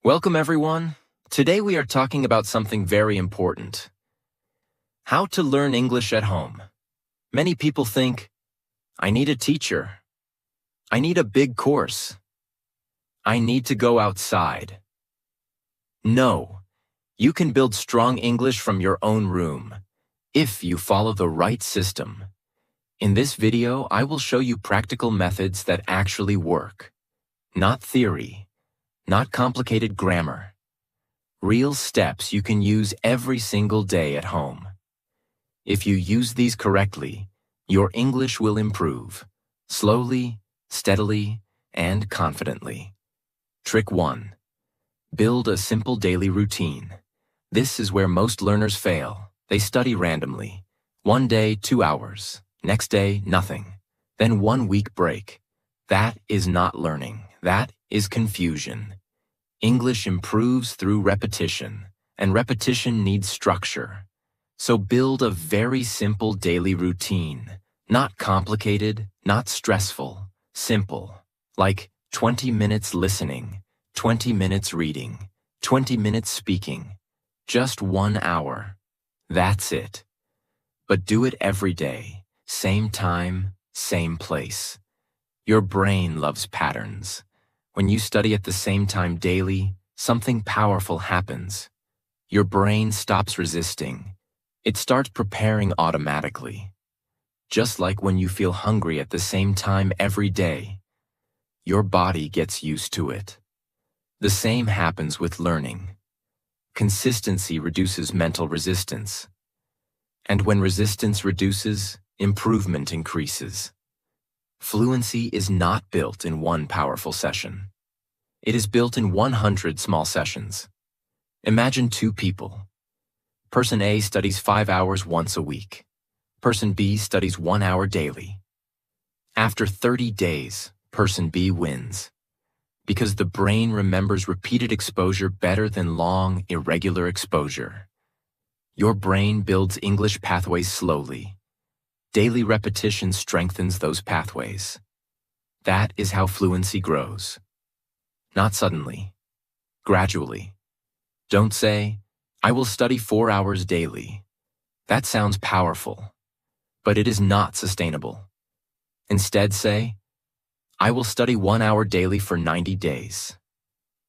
Welcome, everyone. Today we are talking about something very important. How to learn English at home. Many people think, I need a teacher. I need a big course. I need to go outside. No, you can build strong English from your own room, if you follow the right system. In this video, I will show you practical methods that actually work. Not theory, not complicated grammar. Real steps you can use every single day at home. If you use these correctly, your English will improve, slowly, steadily, and confidently. Trick 1. Build a simple daily routine. This is where most learners fail. They study randomly. One day, 2 hours. Next day, nothing. Then 1 week break. That is not learning. That is confusion. English improves through repetition, and repetition needs structure. So build a very simple daily routine. Not complicated, not stressful, simple. Like 20 minutes listening, 20 minutes reading, 20 minutes speaking. Just 1 hour. That's it. But do it every day, same time, same place. Your brain loves patterns. When you study at the same time daily, something powerful happens. Your brain stops resisting. It starts preparing automatically. Just like when you feel hungry at the same time every day, your body gets used to it. The same happens with learning. Consistency reduces mental resistance. And when resistance reduces, improvement increases. Fluency is not built in one powerful session. It is built in 100 small sessions. Imagine 2 people. Person A studies 5 hours once a week. Person B studies 1 hour daily. After 30 days, person B wins. Because the brain remembers repeated exposure better than long, irregular exposure. Your brain builds English pathways slowly. Daily repetition strengthens those pathways. That is how fluency grows. Not suddenly. Gradually. Don't say, I will study 4 hours daily. That sounds powerful, but it is not sustainable. Instead say, I will study 1 hour daily for 90 days.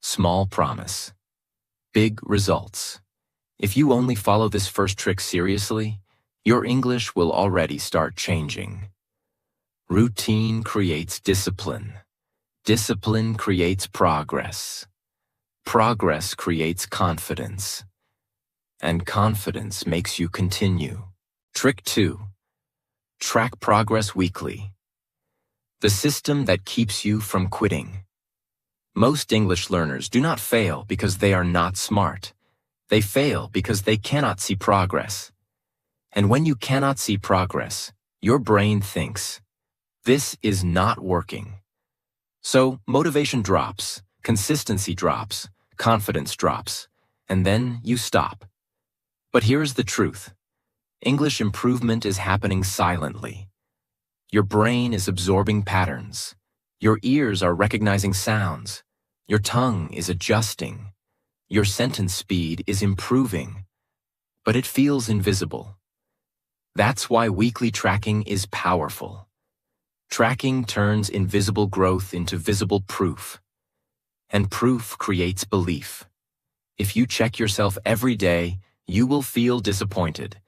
Small promise. Big results. If you only follow this first trick seriously, your English will already start changing. Routine creates discipline. Discipline creates progress. Progress creates confidence. And confidence makes you continue. Trick 2. Track progress weekly. The system that keeps you from quitting. Most English learners do not fail because they are not smart. They fail because they cannot see progress. And when you cannot see progress, your brain thinks, this is not working. So motivation drops, consistency drops, confidence drops, and then you stop. But here's the truth. English improvement is happening silently. Your brain is absorbing patterns. Your ears are recognizing sounds. Your tongue is adjusting. Your sentence speed is improving. But it feels invisible. That's why weekly tracking is powerful. Tracking turns invisible growth into visible proof. And proof creates belief. If you check yourself every day, you will feel disappointed.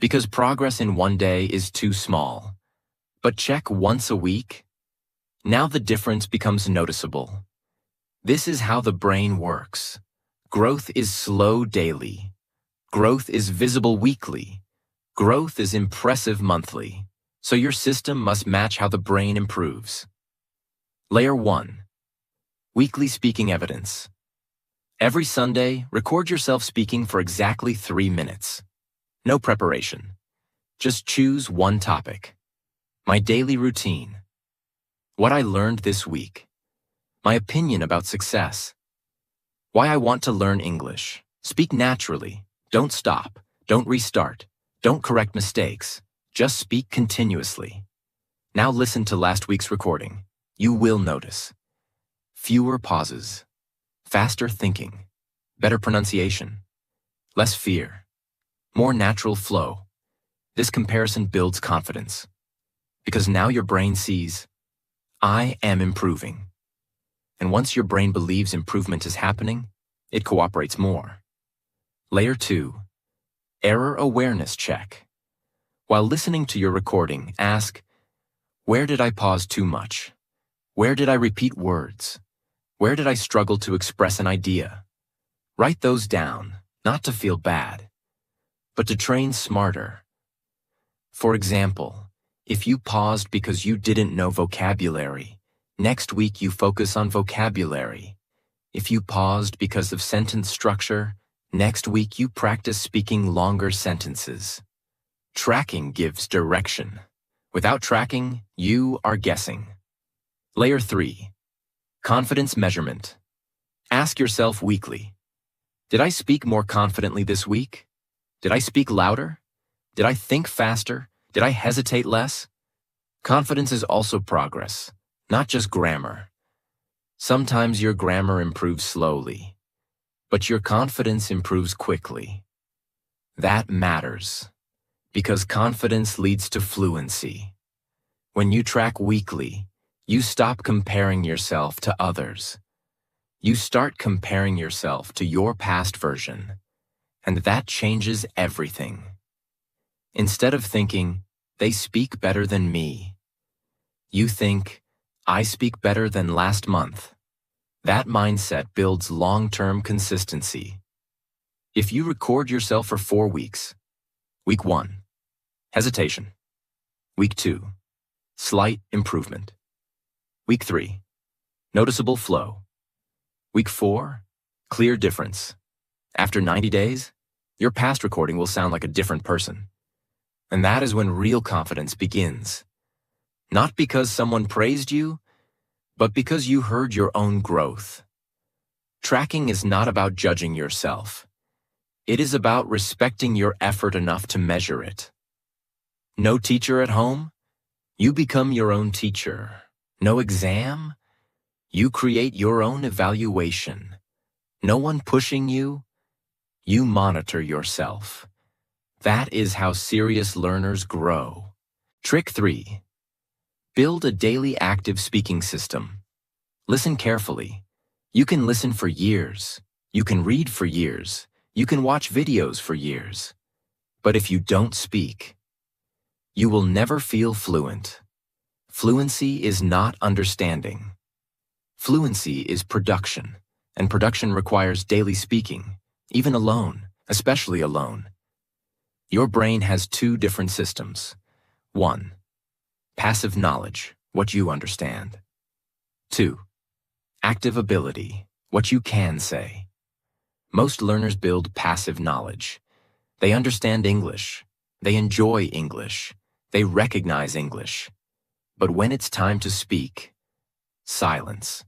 Because progress in 1 day is too small. But check once a week. Now the difference becomes noticeable. This is how the brain works. Growth is slow daily. Growth is visible weekly. Growth is impressive monthly, so your system must match how the brain improves. Layer 1. Weekly speaking evidence. Every Sunday, record yourself speaking for exactly 3 minutes. No preparation. Just choose one topic. My daily routine. What I learned this week. My opinion about success. Why I want to learn English. Speak naturally. Don't stop. Don't restart. Don't correct mistakes. Just speak continuously. Now listen to last week's recording. You will notice. Fewer pauses. faster thinking, better pronunciation, less fear, more natural flow. This comparison builds confidence, because now your brain sees, I am improving. And once your brain believes improvement is happening, it cooperates more. Layer 2, error awareness check. While listening to your recording, ask, where did I pause too much? Where did I repeat words? Where did I struggle to express an idea? Write those down, not to feel bad, but to train smarter. For example, if you paused because you didn't know vocabulary, next week you focus on vocabulary. If you paused because of sentence structure, next week you practice speaking longer sentences. Tracking gives direction. Without tracking, you are guessing. Layer 3, confidence measurement. Ask yourself weekly, did I speak more confidently this week? Did I speak louder? Did I think faster? Did I hesitate less? Confidence is also progress, not just grammar. Sometimes your grammar improves slowly, but your confidence improves quickly. That matters, because confidence leads to fluency. When you track weekly, you stop comparing yourself to others. You start comparing yourself to your past version, and that changes everything. Instead of thinking, they speak better than me, you think, I speak better than last month. That mindset builds long-term consistency. If you record yourself for 4 weeks, week 1, hesitation. Week 2, slight improvement. Week 3, noticeable flow. Week 4, clear difference. After 90 days, your past recording will sound like a different person. And that is when real confidence begins. Not because someone praised you, but because you heard your own growth. Tracking is not about judging yourself. It is about respecting your effort enough to measure it. No teacher at home? You become your own teacher. No exam? You create your own evaluation. No one pushing you? You monitor yourself. That is how serious learners grow. Trick 3. Build a daily active speaking system. Listen carefully. You can listen for years. You can read for years. You can watch videos for years. But if you don't speak, you will never feel fluent. Fluency is not understanding. Fluency is production, and production requires daily speaking, even alone, especially alone. Your brain has 2 different systems. 1, passive knowledge, what you understand. 2, active ability, what you can say. Most learners build passive knowledge. They understand English. They enjoy English. They recognize English. But when it's time to speak, silence.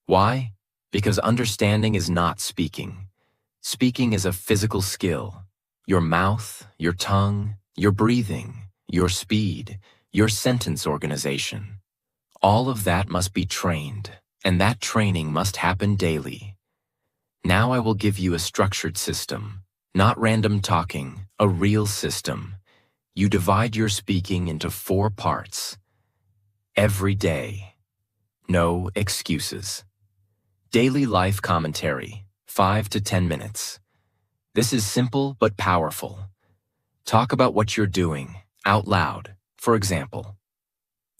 Why? Because understanding is not speaking. Speaking is a physical skill. Your mouth, your tongue, your breathing, your speed, your sentence organization. All of that must be trained, and that training must happen daily. Now I will give you a structured system, not random talking, a real system. You divide your speaking into 4 parts. Every day. No excuses. Daily life commentary, 5 to 10 minutes. This is simple but powerful. Talk about what you're doing, out loud. For example,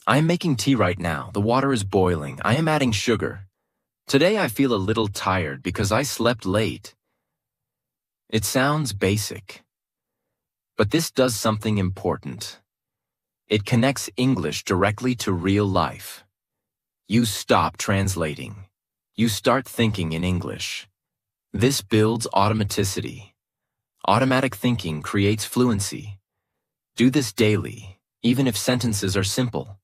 I am making tea right now. The water is boiling. I am adding sugar. Today I feel a little tired because I slept late. It sounds basic, but this does something important. It connects English directly to real life. You stop translating. You start thinking in English. This builds automaticity. Automatic thinking creates fluency. Do this daily, even if sentences are simple.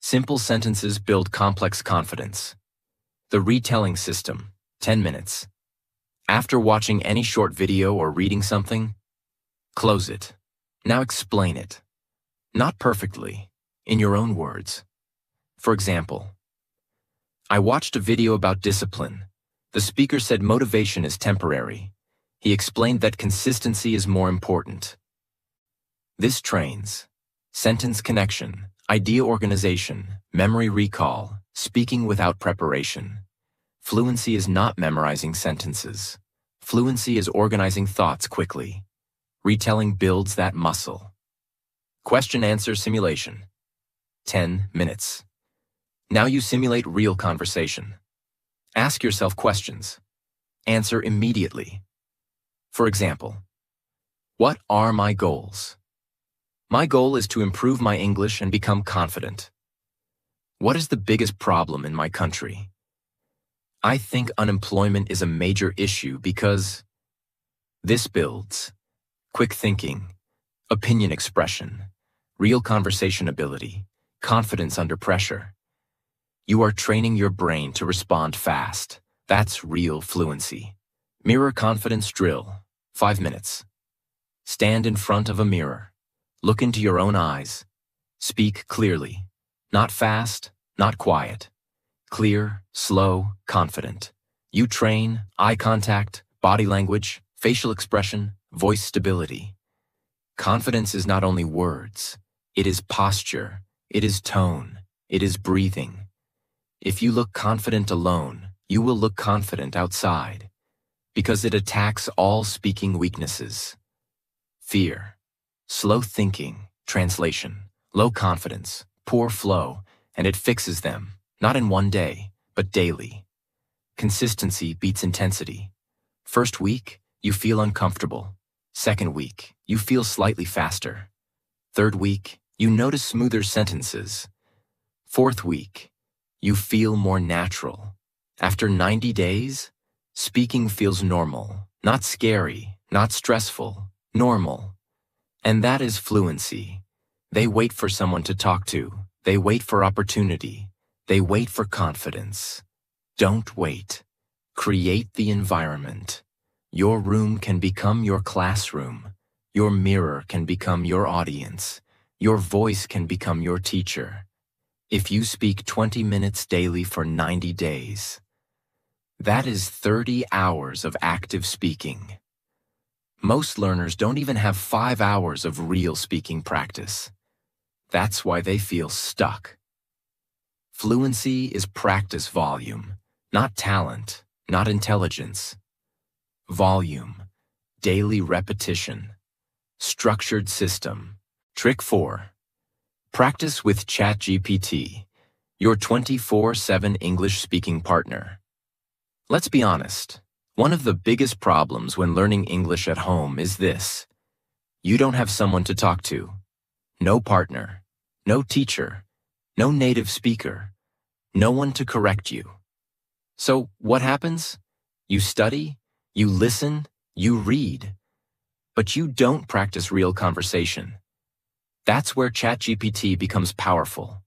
Simple sentences build complex confidence. The retelling system, 10 minutes. After watching any short video or reading something, close it. Now explain it. Not perfectly, in your own words. For example, I watched a video about discipline. The speaker said motivation is temporary. He explained that consistency is more important. This trains sentence connection, idea organization, memory recall, speaking without preparation. Fluency is not memorizing sentences. Fluency is organizing thoughts quickly. Retelling builds that muscle. Question-answer simulation. 10 minutes. Now you simulate real conversation. Ask yourself questions. Answer immediately. For example, what are my goals? My goal is to improve my English and become confident. What is the biggest problem in my country? I think unemployment is a major issue because this builds quick thinking, opinion expression, real conversation ability, confidence under pressure. You are training your brain to respond fast. That's real fluency. Mirror confidence drill. 5 minutes. Stand in front of a mirror. Look into your own eyes. Speak clearly. Not fast, not quiet. Clear, slow, confident. You train eye contact, body language, facial expression, voice stability. Confidence is not only words. It is posture. It is tone. It is breathing. If you look confident alone, you will look confident outside, because it attacks all speaking weaknesses. Fear, slow thinking, translation, low confidence, poor flow, and it fixes them, not in one day, but daily. Consistency beats intensity. First week, you feel uncomfortable. Second week, you feel slightly faster. Third week, you notice smoother sentences. Fourth week, you feel more natural. After 90 days, speaking feels normal, not scary, not stressful, normal. And that is fluency. They wait for someone to talk to. They wait for opportunity. They wait for confidence. Don't wait. Create the environment. Your room can become your classroom. Your mirror can become your audience. Your voice can become your teacher. If you speak 20 minutes daily for 90 days, that is 30 hours of active speaking. Most learners don't even have 5 hours of real speaking practice. That's why they feel stuck. Fluency is practice volume, not talent, not intelligence. Volume, daily repetition, structured system. Trick 4. Practice with ChatGPT, your 24/7 English speaking partner. Let's be honest. One of the biggest problems when learning English at home is this. You don't have someone to talk to. No partner, no teacher, no native speaker, no one to correct you. So what happens? You study, you listen, you read, but you don't practice real conversation. That's where ChatGPT becomes powerful.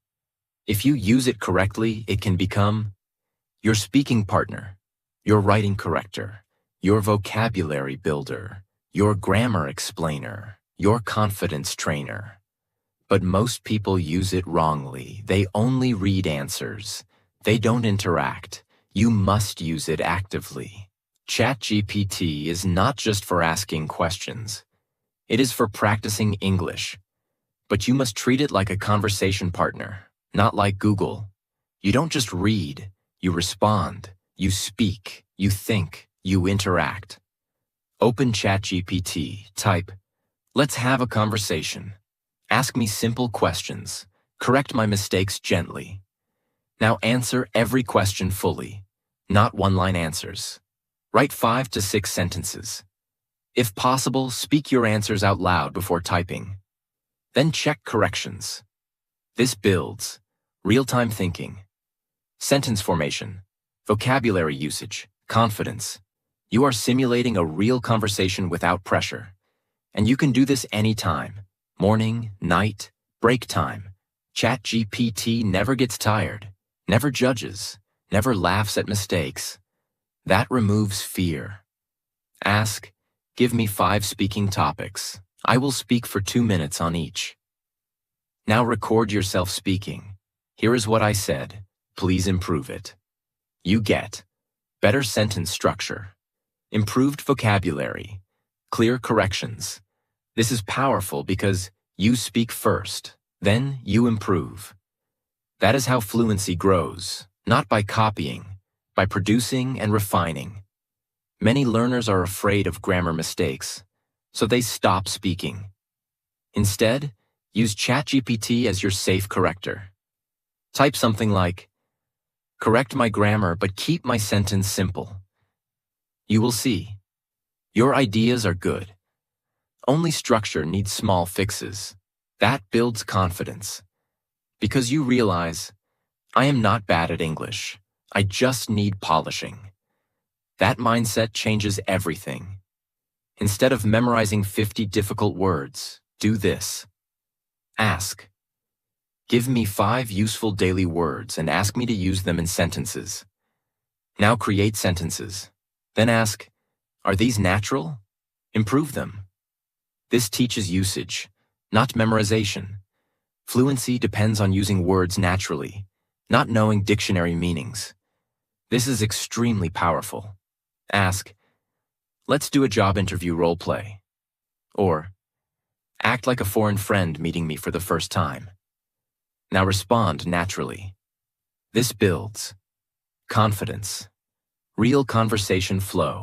If you use it correctly, it can become your speaking partner, your writing corrector, your vocabulary builder, your grammar explainer, your confidence trainer. But most people use it wrongly. They only read answers. They don't interact. You must use it actively. ChatGPT is not just for asking questions. It is for practicing English. But you must treat it like a conversation partner, not like Google. You don't just read, you respond, you speak, you think, you interact. Open ChatGPT, type, "Let's have a conversation. Ask me simple questions. Correct my mistakes gently." Now answer every question fully, not one-line answers. Write 5 to 6 sentences. If possible, speak your answers out loud before typing. Then check corrections. This builds real-time thinking, sentence formation, vocabulary usage, confidence. You are simulating a real conversation without pressure. And you can do this anytime, morning, night, break time. ChatGPT never gets tired, never judges, never laughs at mistakes. That removes fear. Ask, "Give me 5 speaking topics. I will speak for 2 minutes on each." Now record yourself speaking. "Here is what I said. Please improve it." You get better sentence structure, improved vocabulary, clear corrections. This is powerful because you speak first, then you improve. That is how fluency grows, not by copying, by producing and refining. Many learners are afraid of grammar mistakes, so they stop speaking. Instead, use ChatGPT as your safe corrector. Type something like, "Correct my grammar but keep my sentence simple." You will see. Your ideas are good. Only structure needs small fixes. That builds confidence. Because you realize, I am not bad at English. I just need polishing. That mindset changes everything. Instead of memorizing 50 difficult words, do this. Ask. Give me 5 useful daily words and ask me to use them in sentences. Now create sentences. Then ask, are these natural? Improve them. This teaches usage, not memorization. Fluency depends on using words naturally, not knowing dictionary meanings. This is extremely powerful. Ask, let's do a job interview role play. Or, act like a foreign friend meeting me for the first time. Now respond naturally. This builds confidence, real conversation flow,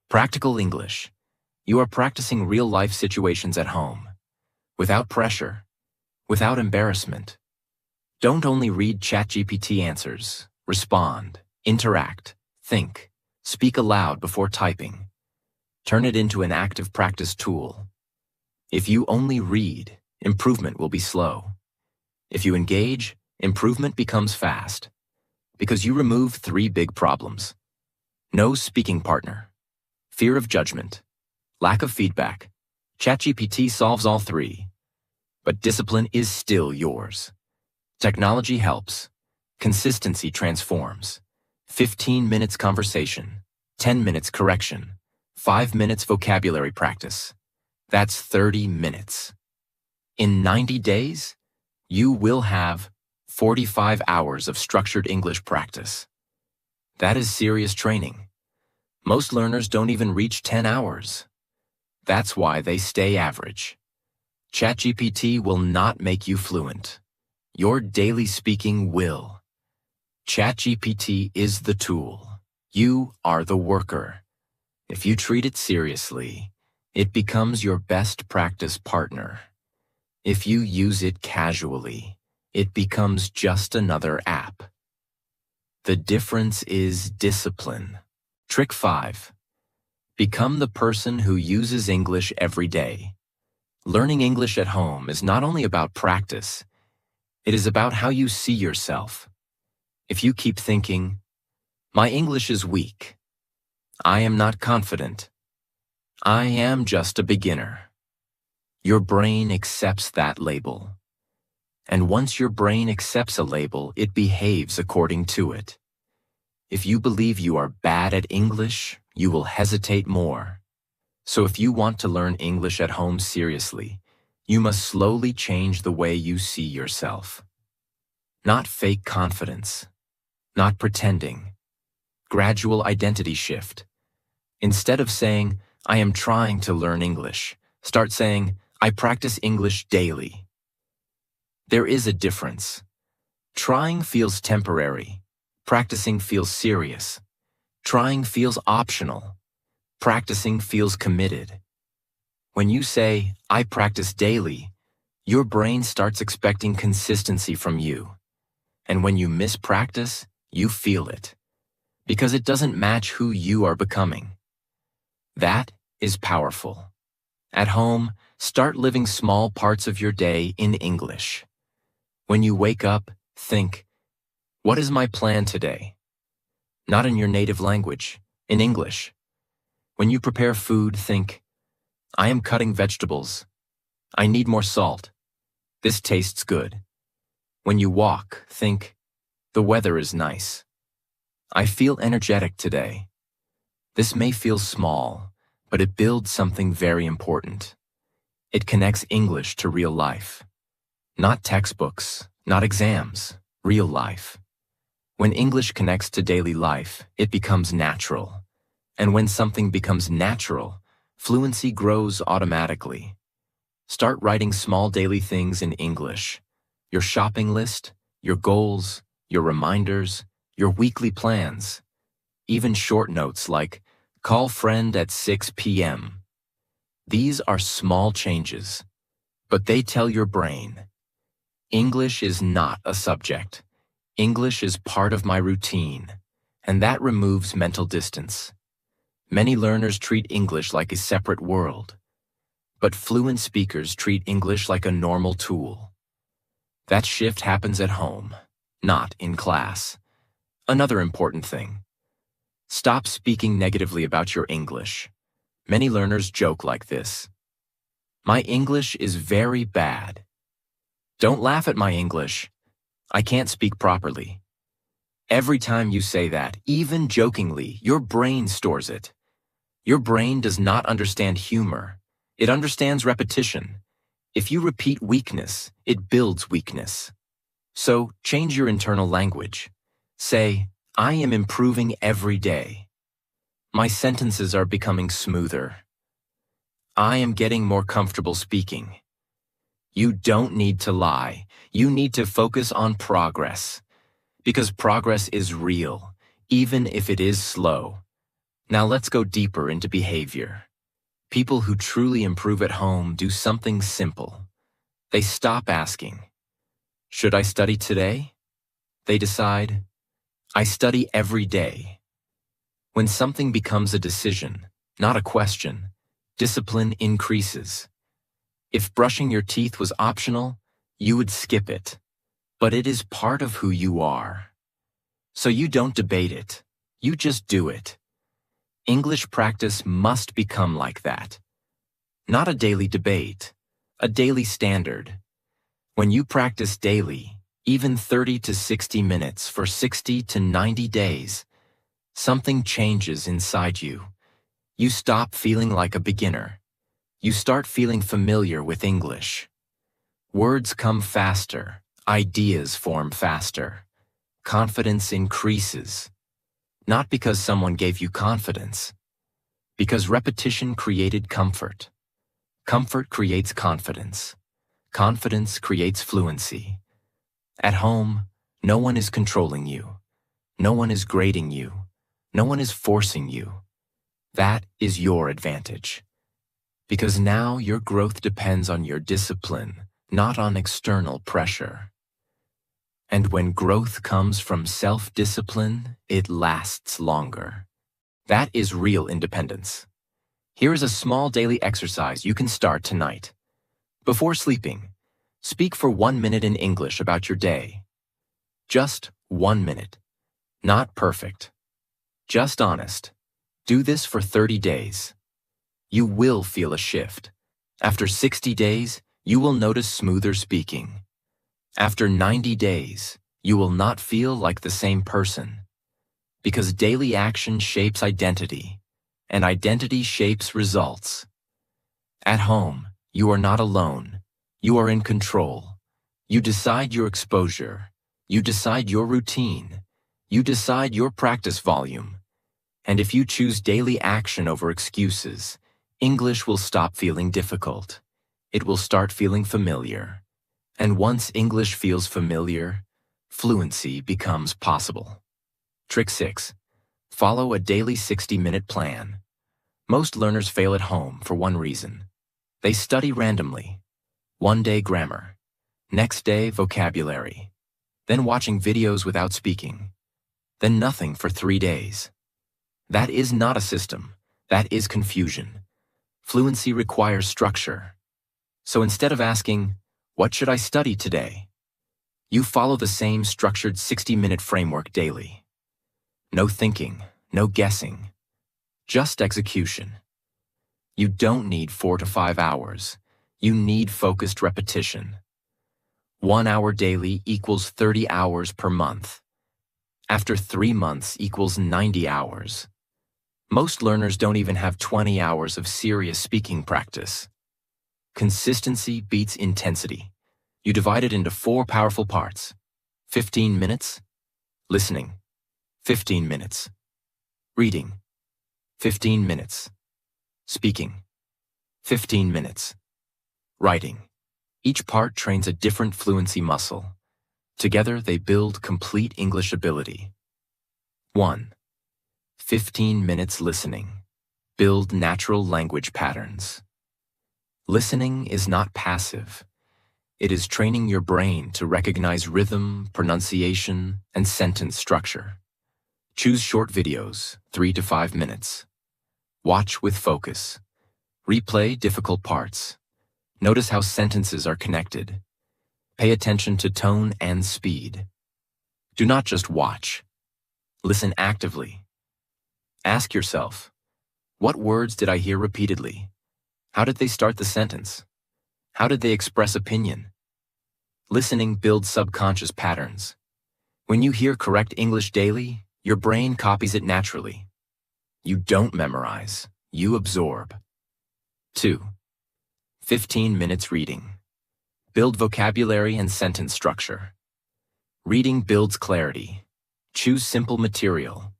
practical English. You are practicing real-life situations at home, without pressure, without embarrassment. Don't only read ChatGPT answers. Respond, interact, think, speak aloud before typing. Turn it into an active practice tool. If you only read, improvement will be slow. If you engage, improvement becomes fast. Because you remove 3 big problems. No speaking partner, fear of judgment, lack of feedback. ChatGPT solves all 3. But discipline is still yours. Technology helps. Consistency transforms. 15 minutes conversation, 10 minutes correction, 5 minutes vocabulary practice. That's 30 minutes. In 90 days, you will have 45 hours of structured English practice. That is serious training. Most learners don't even reach 10 hours. That's why they stay average. ChatGPT will not make you fluent. Your daily speaking will. ChatGPT is the tool. You are the worker. If you treat it seriously, it becomes your best practice partner. If you use it casually, it becomes just another app. The difference is discipline. Trick 5. Become the person who uses English every day. Learning English at home is not only about practice, it is about how you see yourself. If you keep thinking, my English is weak, I am not confident, I am just a beginner, your brain accepts that label. And once your brain accepts a label, it behaves according to it. If you believe you are bad at English, you will hesitate more. So if you want to learn English at home seriously, you must slowly change the way you see yourself. Not fake confidence, not pretending. Gradual identity shift. Instead of saying, I am trying to learn English, start saying, I practice English daily. There is a difference. Trying feels temporary. Practicing feels serious. Trying feels optional. Practicing feels committed. When you say, I practice daily, your brain starts expecting consistency from you. And when you miss practice, you feel it. Because it doesn't match who you are becoming. That is powerful. At home, start living small parts of your day in English. When you wake up, think, what is my plan today? Not in your native language, in English. When you prepare food, think, I am cutting vegetables. I need more salt. This tastes good. When you walk, think, the weather is nice. I feel energetic today. This may feel small, but it builds something very important. It connects English to real life. Not textbooks, not exams, real life. When English connects to daily life, it becomes natural. And when something becomes natural, fluency grows automatically. Start writing small daily things in English. Your shopping list, your goals, your reminders, your weekly plans. Even short notes like, call friend at 6 p.m. These are small changes, but they tell your brain, English is not a subject. English is part of my routine, and that removes mental distance. Many learners treat English like a separate world, but fluent speakers treat English like a normal tool. That shift happens at home, not in class. Another important thing. Stop speaking negatively about your English. Many learners joke like this. My English is very bad. Don't laugh at my English. I can't speak properly. Every time you say that, even jokingly, your brain stores it. Your brain does not understand humor. It understands repetition. If you repeat weakness, it builds weakness. So, change your internal language. Say, I am improving every day. My sentences are becoming smoother. I am getting more comfortable speaking. You don't need to lie. You need to focus on progress. Because progress is real, even if it is slow. Now let's go deeper into behavior. People who truly improve at home do something simple. They stop asking, should I study today? They decide, I study every day. When something becomes a decision, not a question, discipline increases. If brushing your teeth was optional, you would skip it. But it is part of who you are. So you don't debate it, you just do it. English practice must become like that. Not a daily debate, a daily standard. When you practice daily, even 30 to 60 minutes for 60 to 90 days, something changes inside you. You stop feeling like a beginner. You start feeling familiar with English. Words come faster, ideas form faster. Confidence increases. Not because someone gave you confidence, because repetition created comfort. Comfort creates confidence. Confidence creates fluency. At home, no one is controlling you. No one is grading you. No one is forcing you. That is your advantage. Because now your growth depends on your discipline, not on external pressure. And when growth comes from self-discipline, it lasts longer. That is real independence. Here is a small daily exercise you can start tonight. Before sleeping, speak for 1 minute in English about your day. Just 1 minute. Not perfect. Just honest. Do this for 30 days. You will feel a shift. After 60 days, you will notice smoother speaking. After 90 days, you will not feel like the same person. Because daily action shapes identity, and identity shapes results. At home, you are not alone. You are in control. You decide your exposure. You decide your routine. You decide your practice volume. And if you choose daily action over excuses, English will stop feeling difficult. It will start feeling familiar. And once English feels familiar, fluency becomes possible. Trick 6. Follow a daily 60-minute plan. Most learners fail at home for one reason. They study randomly. One day grammar. Next day vocabulary. Then watching videos without speaking. Then nothing for 3 days. That is not a system. That is confusion. Fluency requires structure. So instead of asking, what should I study today? You follow the same structured 60-minute framework daily. No thinking, no guessing, just execution. You don't need 4 to 5 hours. You need focused repetition. 1 hour daily equals 30 hours per month. After 3 months equals 90 hours. Most learners don't even have 20 hours of serious speaking practice. Consistency beats intensity. You divide it into 4 powerful parts. 15 minutes, Listening, 15 minutes. Reading, 15 minutes. Speaking, 15 minutes. Writing. Each part trains a different fluency muscle. Together, they build complete English ability. 1. 15 minutes listening. Build natural language patterns. Listening is not passive. It is training your brain to recognize rhythm, pronunciation, and sentence structure. Choose short videos, 3 to 5 minutes. Watch with focus. Replay difficult parts. Notice how sentences are connected. Pay attention to tone and speed. Do not just watch. Listen actively. Ask yourself, what words did I hear repeatedly? How did they start the sentence? How did they express opinion? Listening builds subconscious patterns. When you hear correct English daily, your brain copies it naturally. You don't memorize, you absorb. 2. 15 minutes reading. Build vocabulary and sentence structure. Reading builds clarity. Choose simple material,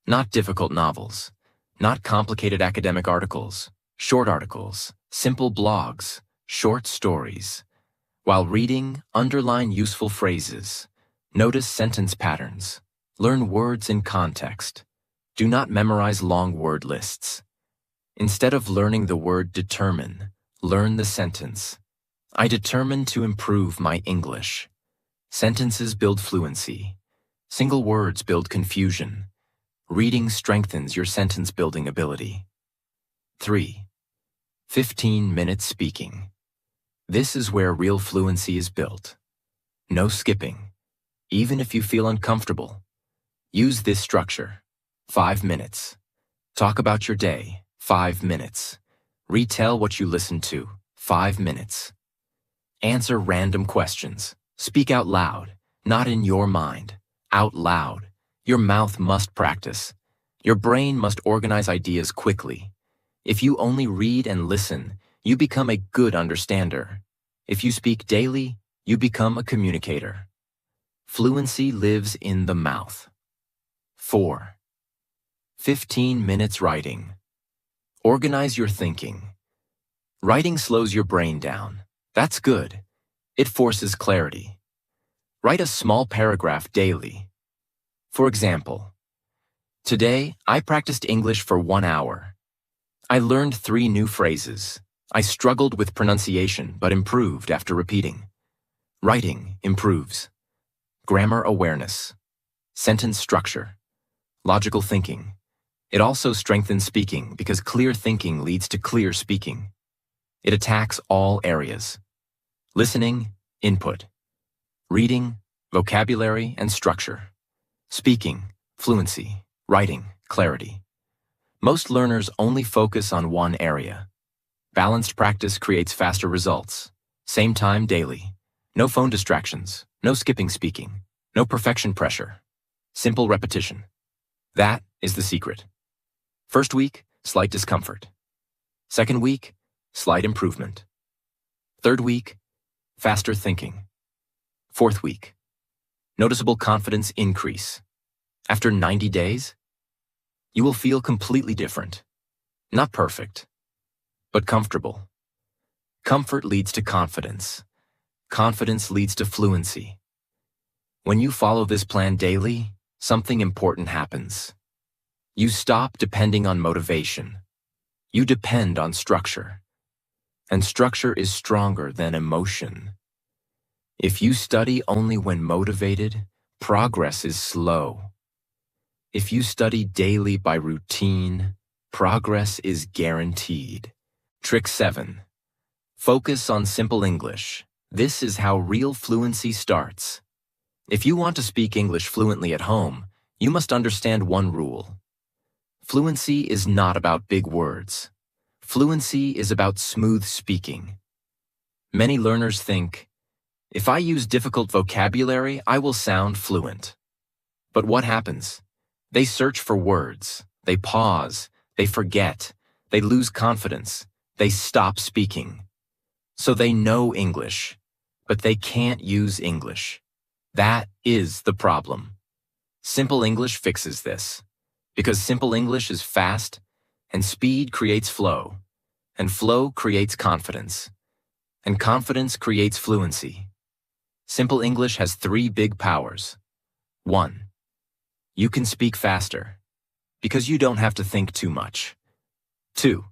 not difficult novels, not complicated academic articles, short articles, simple blogs, short stories. While reading, underline useful phrases. Notice sentence patterns. Learn words in context. Do not memorize long word lists. Instead of learning the word determine, learn the sentence. I determined to improve my English. Sentences build fluency. Single words build confusion. Reading strengthens your sentence-building ability. 3. 15 minutes speaking. This is where real fluency is built. No skipping. Even if you feel uncomfortable, use this structure. 5 minutes. Talk about your day. 5 minutes. Retell what you listened to. 5 minutes. Answer random questions. Speak out loud, not in your mind. Out loud. Your mouth must practice. Your brain must organize ideas quickly. If you only read and listen, you become a good understander. If you speak daily, you become a communicator. Fluency lives in the mouth. 4. 15 minutes writing. Organize your thinking. Writing slows your brain down. That's good. It forces clarity. Write a small paragraph daily. For example, today I practiced English for 1 hour. I learned 3 new phrases. I struggled with pronunciation but improved after repeating. Writing improves. Grammar awareness. Sentence structure. Logical thinking. It also strengthens speaking because clear thinking leads to clear speaking. It attacks all areas. Listening, input. Reading, vocabulary and structure. Speaking, fluency. Writing, clarity. Most learners only focus on one area. Balanced practice creates faster results. Same time daily. No phone distractions. No skipping speaking. No perfection pressure. Simple repetition. That is the secret. First week, slight discomfort. Second week, slight improvement. Third week, faster thinking. Fourth week, noticeable confidence increase. After 90 days, you will feel completely different. Not perfect, but comfortable. Comfort leads to confidence. Confidence leads to fluency. When you follow this plan daily, something important happens. You stop depending on motivation. You depend on structure. And structure is stronger than emotion. If you study only when motivated, progress is slow. If you study daily by routine, progress is guaranteed. Trick 7. Focus on simple English. This is how real fluency starts. If you want to speak English fluently at home, you must understand one rule. Fluency is not about big words. Fluency is about smooth speaking. Many learners think, if I use difficult vocabulary, I will sound fluent. But what happens? They search for words, they pause, they forget, they lose confidence, they stop speaking. So they know English, but they can't use English. That is the problem. Simple English fixes this, because simple English is fast, and speed creates flow, and flow creates confidence, and confidence creates fluency. Simple English has 3 big powers. 1. You can speak faster, because you don't have to think too much. 2.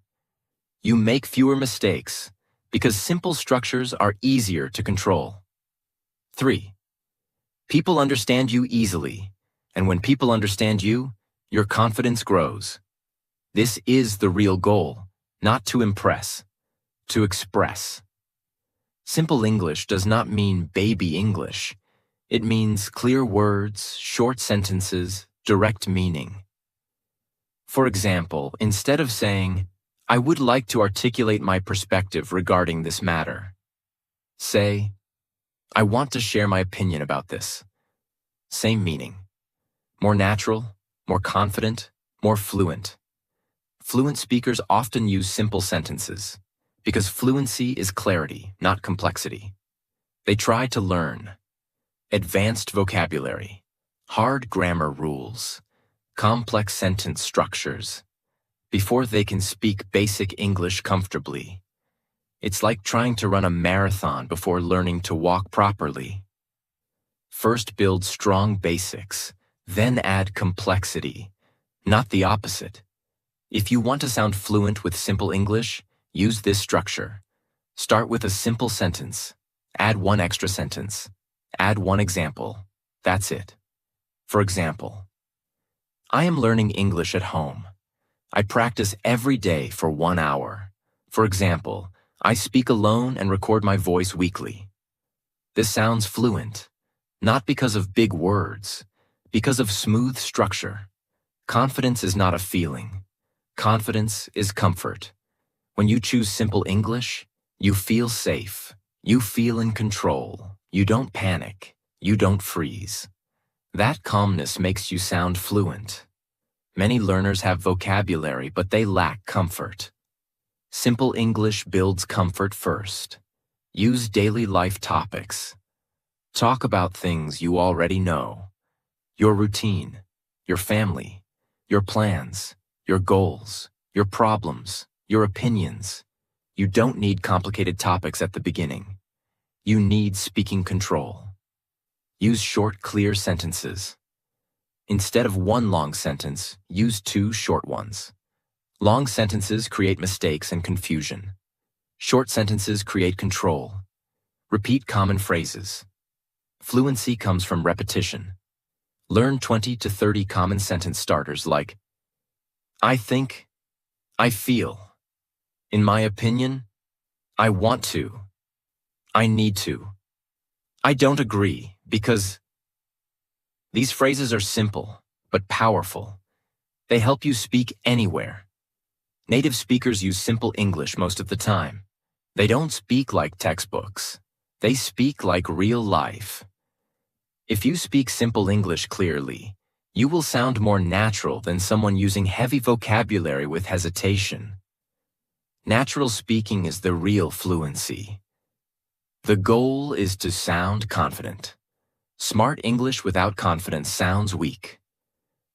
You make fewer mistakes, because simple structures are easier to control. 3. People understand you easily, and when people understand you, your confidence grows. This is the real goal, not to impress, to express. Simple English does not mean baby English. It means clear words, short sentences, direct meaning. For example, instead of saying, "I would like to articulate my perspective regarding this matter," say, "I want to share my opinion about this." Same meaning. More natural, more confident, more fluent. Fluent speakers often use simple sentences, because fluency is clarity, not complexity. They try to learn advanced vocabulary, hard grammar rules, complex sentence structures, before they can speak basic English comfortably. It's like trying to run a marathon before learning to walk properly. First build strong basics, then add complexity, not the opposite. If you want to sound fluent with simple English, use this structure. Start with a simple sentence, add 1 extra sentence, add 1 example. That's it. For example, I am learning English at home. I practice every day for 1 hour. For example, I speak alone and record my voice weekly. This sounds fluent, not because of big words, because of smooth structure. Confidence is not a feeling. Confidence is comfort. When you choose simple English, you feel safe. You feel in control. You don't panic. You don't freeze. That calmness makes you sound fluent. Many learners have vocabulary, but they lack comfort. Simple English builds comfort first. Use daily life topics. Talk about things you already know. Your routine, your family, your plans, your goals, your problems, your opinions. You don't need complicated topics at the beginning. You need speaking control. Use short, clear sentences. Instead of 1 long sentence, use 2 short ones. Long sentences create mistakes and confusion. Short sentences create control. Repeat common phrases. Fluency comes from repetition. Learn 20 to 30 common sentence starters like, I think, I feel, in my opinion, I want to, I need to, I don't agree, because. These phrases are simple, but powerful. They help you speak anywhere. Native speakers use simple English most of the time. They don't speak like textbooks. They speak like real life. If you speak simple English clearly, you will sound more natural than someone using heavy vocabulary with hesitation. Natural speaking is the real fluency. The goal is to sound confident. Smart English without confidence sounds weak.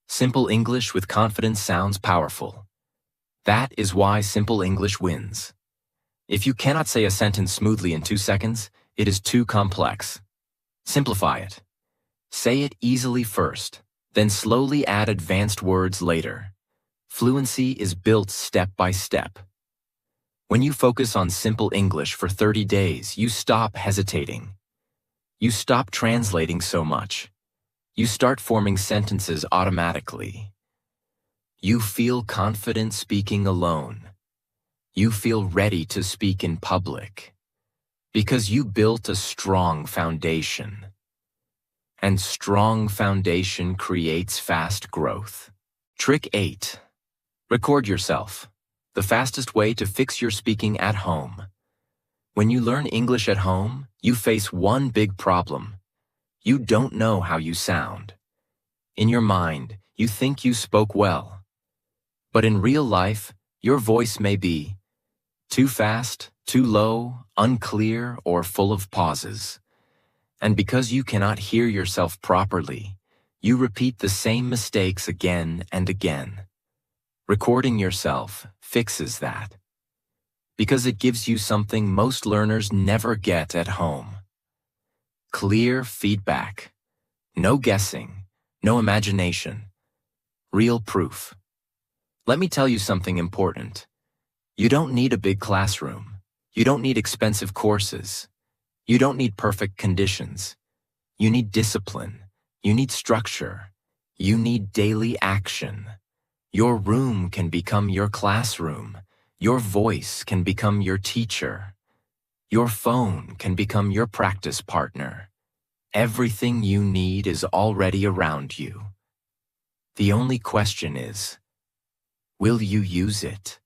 Simple English with confidence sounds powerful. That is why simple English wins. If you cannot say a sentence smoothly in 2 seconds, it is too complex. Simplify it. Say it easily first, then slowly add advanced words later. Fluency is built step by step. When you focus on simple English for 30 days, you stop hesitating. You stop translating so much. You start forming sentences automatically. You feel confident speaking alone. You feel ready to speak in public. Because you built a strong foundation. And strong foundation creates fast growth. Trick 8. Record yourself. The fastest way to fix your speaking at home. When you learn English at home, you face one big problem. You don't know how you sound. In your mind, you think you spoke well. But in real life, your voice may be too fast, too low, unclear, or full of pauses. And because you cannot hear yourself properly, You repeat the same mistakes again and again. Recording yourself fixes that, because it gives you something most learners never get at home. Clear feedback. No guessing, no imagination. Real proof. Let me tell you something important. You don't need a big classroom. You don't need expensive courses. You don't need perfect conditions. You need discipline. You need structure. You need daily action. Your room can become your classroom. Your voice can become your teacher. Your phone can become your practice partner. Everything you need is already around you. The only question is, will you use it?